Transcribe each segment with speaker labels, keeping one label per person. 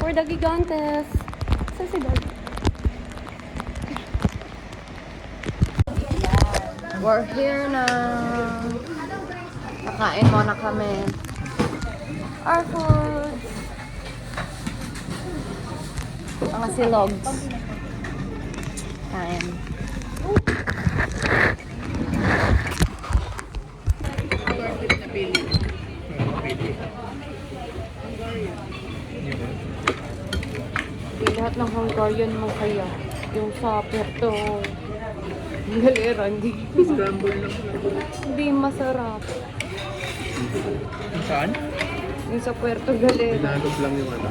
Speaker 1: for the gigantes. Saan si Dad? We're here na. Nakain muna kami. Our food. Mga silogs. Kain. Lahat ng Hungarian mo kaya. Yung sa Puerto Galera, hindi.
Speaker 2: Scramble lang.
Speaker 1: Hindi masarap.
Speaker 2: Saan?
Speaker 1: Yung sa Puerto Galera.
Speaker 2: Pinagod lang yung ano.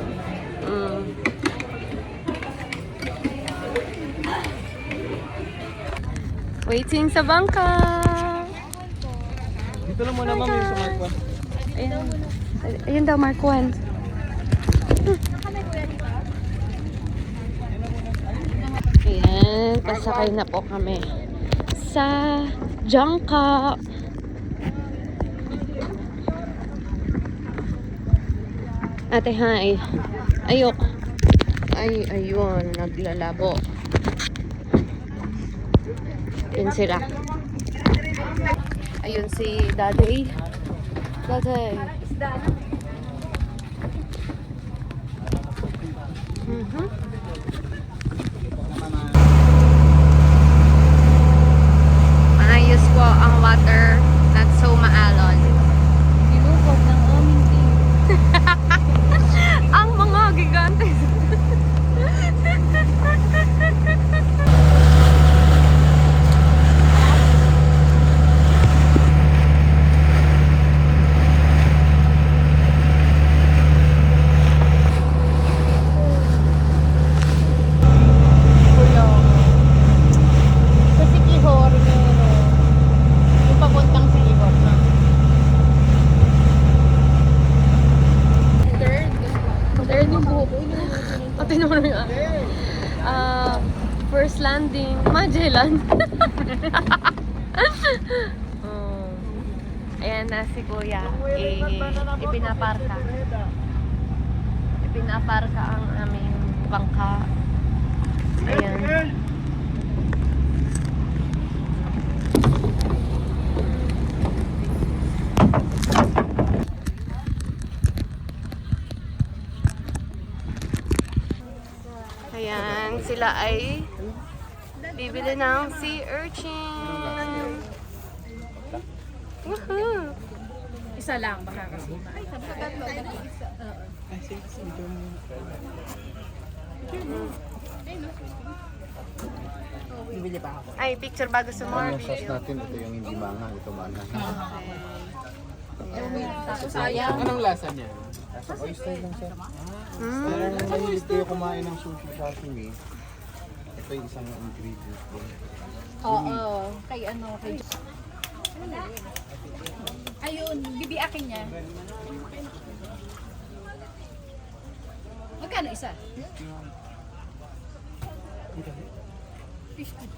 Speaker 1: Waiting sa bangka.
Speaker 2: Dito lang muna ma'am yung sa Mark 1.
Speaker 1: Ayun. Ayun daw, Mark 1. Ayan, pasakay na po kami sa Jangka. Ate, hi. Ayok. Ay, ayun, naglalabo. Yun sila. Ayun si Daddy. Daddy. Maayos po ang water. Not so maalon. Dinukot ng aming team. Ang mga gigantes. First landing, Magellan. Ayan na si Kuya. Ipinaparka. Ipinaparka ang aming bangka. Ayan. Ayan, sila ay bibili ng sea urchin. Woohoo!
Speaker 3: Isa lang, baka kasi. Ay, tatlo. Bibili pa ako.
Speaker 1: Ay, picture bago sa more
Speaker 2: Yung sauce
Speaker 1: video.
Speaker 2: natin, ito yung hindi manga, ito manga.
Speaker 3: Tapos sayang.
Speaker 2: Anong lasa niya? Oyster lang siya. Kung mahilig kayo kumain ng sushi sashimi, ito yung isang ingredient ko.
Speaker 3: Oo. Kay ano, kay... Ayun, bibiakin niya. Magkano isa? 50.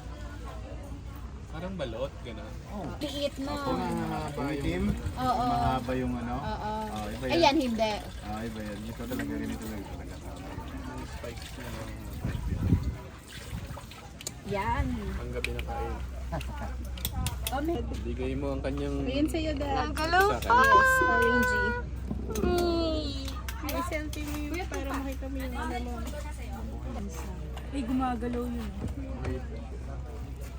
Speaker 2: Parang balot, gano'n.
Speaker 3: Liit na.
Speaker 2: Mahaba yung...
Speaker 3: Oo.
Speaker 2: Mahaba yung ano?
Speaker 3: Oo.
Speaker 2: Iba yan.
Speaker 3: Ayan, hindi.
Speaker 2: Iba yan. Ito talaga rin, ito lang talaga. Spikes na lang.
Speaker 3: Yan.
Speaker 2: Ang gabi na kain.
Speaker 3: Omet.
Speaker 2: Bigay mo ang kanyang...
Speaker 3: Ayun sa'yo, Dad.
Speaker 1: Nagalaw pa!
Speaker 3: Orangey.
Speaker 4: May selfie mo para makita mo yung ano mo. Ay, gumagalaw yun.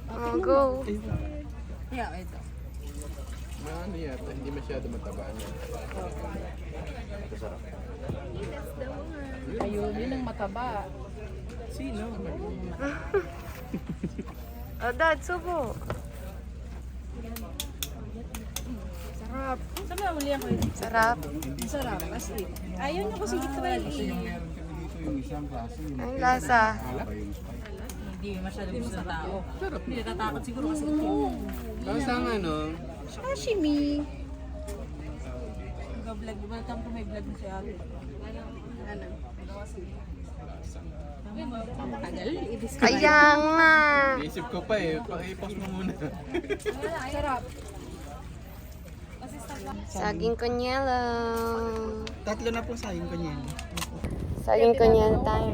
Speaker 1: Oh, go!
Speaker 3: Yeah, ito.
Speaker 2: Ano yata, hindi masyado mataba niya. Ito sarap.
Speaker 3: Ayun, yun ang mataba.
Speaker 2: Sino?
Speaker 1: Oh, Dad, subo. Sarap.
Speaker 4: Saan na uli ako yun?
Speaker 1: Sarap.
Speaker 4: Sarap, as in. Ayaw niyo kasi i-try
Speaker 2: Yung
Speaker 4: eh.
Speaker 2: meron kami dito yung isang klase. Yung
Speaker 1: Ang lasa.
Speaker 2: malaki yung spice.
Speaker 3: Hindi masyado gusto ng tao. Hindi natatakot siguro kasi.
Speaker 2: Tapos ang ano,
Speaker 4: Sashimi.
Speaker 3: Nag-vlog, diba? Tampo may vlog na siya.
Speaker 4: Ano?
Speaker 3: Matagal.
Speaker 1: Kaya nga.
Speaker 2: naisip ko pa eh, i-post mo muna.
Speaker 4: Sarap.
Speaker 1: Saging konyelo.
Speaker 5: Tatlo na po sa akin kanyan.
Speaker 1: Saging kunyari tayo.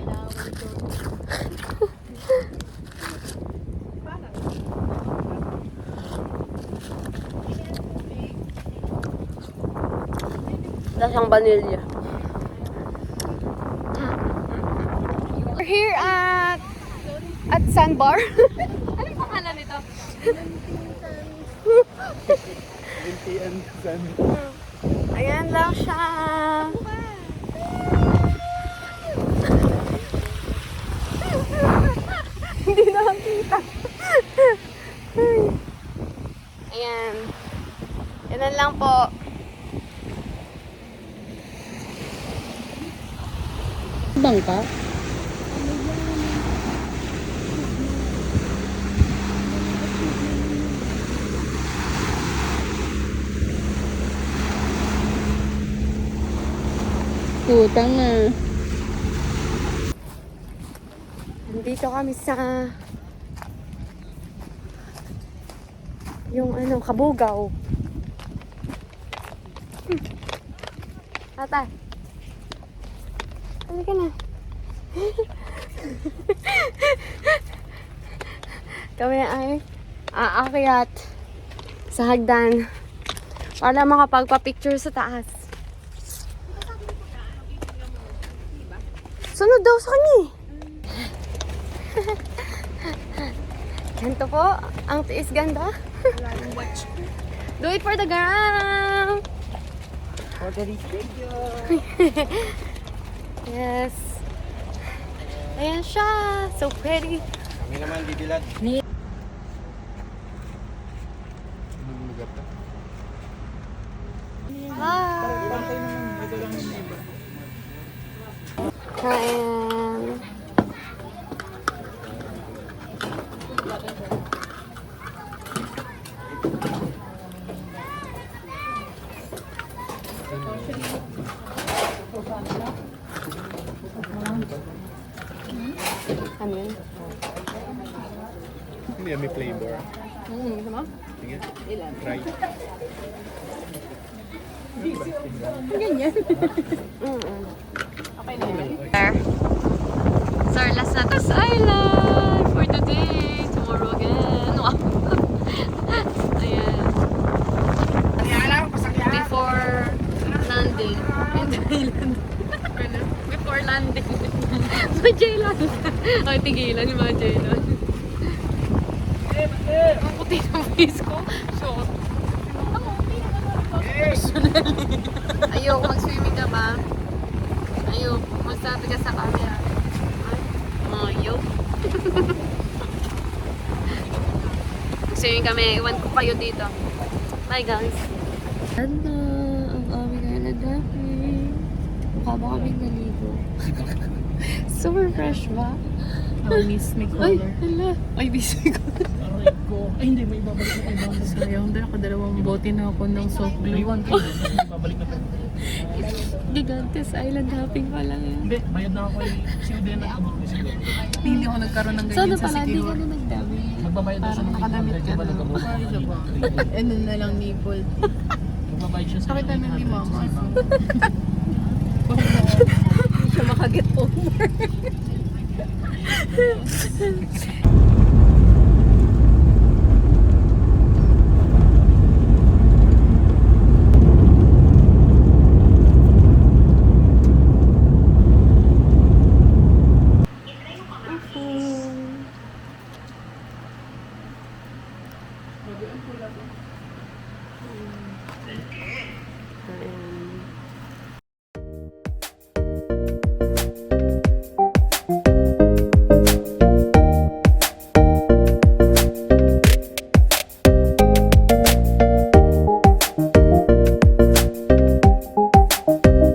Speaker 1: Lasang vanilya. We're here at Sandbar. Anong pangalan nito? Ayan lang siya. Hindi nakakita. Ayan. Yan lang po.
Speaker 4: Bangka? Putang na.
Speaker 1: Nandito kami sa yung Kabugaw. Ata. Halika na. Kami ay aakyat sa hagdan para makapagpa-picture sa taas. Sunod daw sa kanya eh. Ganito po, ang tiis ganda. Do it for the gram!
Speaker 2: For the video.
Speaker 1: Yes. Ayan siya. So pretty.
Speaker 2: Kami naman dibilad. Lugar ka?
Speaker 1: Kain. Ano yun?
Speaker 2: Hindi, may flavor.
Speaker 1: Gusto mo?
Speaker 2: Sige. Try.
Speaker 1: Okay na yun. So, our last na this island for today. Tomorrow again. Wow. Ayan. Before landing. Before landing. Magellan. Ay, tigilan yung Magellan. Ang puti ng face ko. Short. Personally. Ayoko mag-swimming ka ba? Ayoko. Magsabi ka sa camera. Ayoko. Mag-swimming kami. Iwan ko kayo dito. Bye guys. Ano ang aming alagapi? Mukha ba kaming naligo? Super fresh ba?
Speaker 4: Ang miss may
Speaker 1: Ay,
Speaker 4: color.
Speaker 1: hala. Ay, busy ko.
Speaker 4: Aray ko. Ay, hindi. May babalik na tayo. Sayang. Dala ko dalawang bote na ako ng soft blue.
Speaker 2: Babalik na tayo.
Speaker 1: Gigantes Island hopping pa lang yan.
Speaker 2: Hindi, bayad na ako eh. Sino din nag-abot ko siguro.
Speaker 4: Hindi ako nagkaroon ng
Speaker 1: Sana
Speaker 4: ganyan sa
Speaker 1: pala,
Speaker 4: City
Speaker 1: hindi ka
Speaker 4: Hall.
Speaker 1: na nagdami.
Speaker 2: Magbabayad na siya ng
Speaker 4: Nakadamit ka na. Ano na lang nipple.
Speaker 2: Magbabayad siya sa
Speaker 4: Sakit namin ni mama.
Speaker 1: Hindi siya makaget over.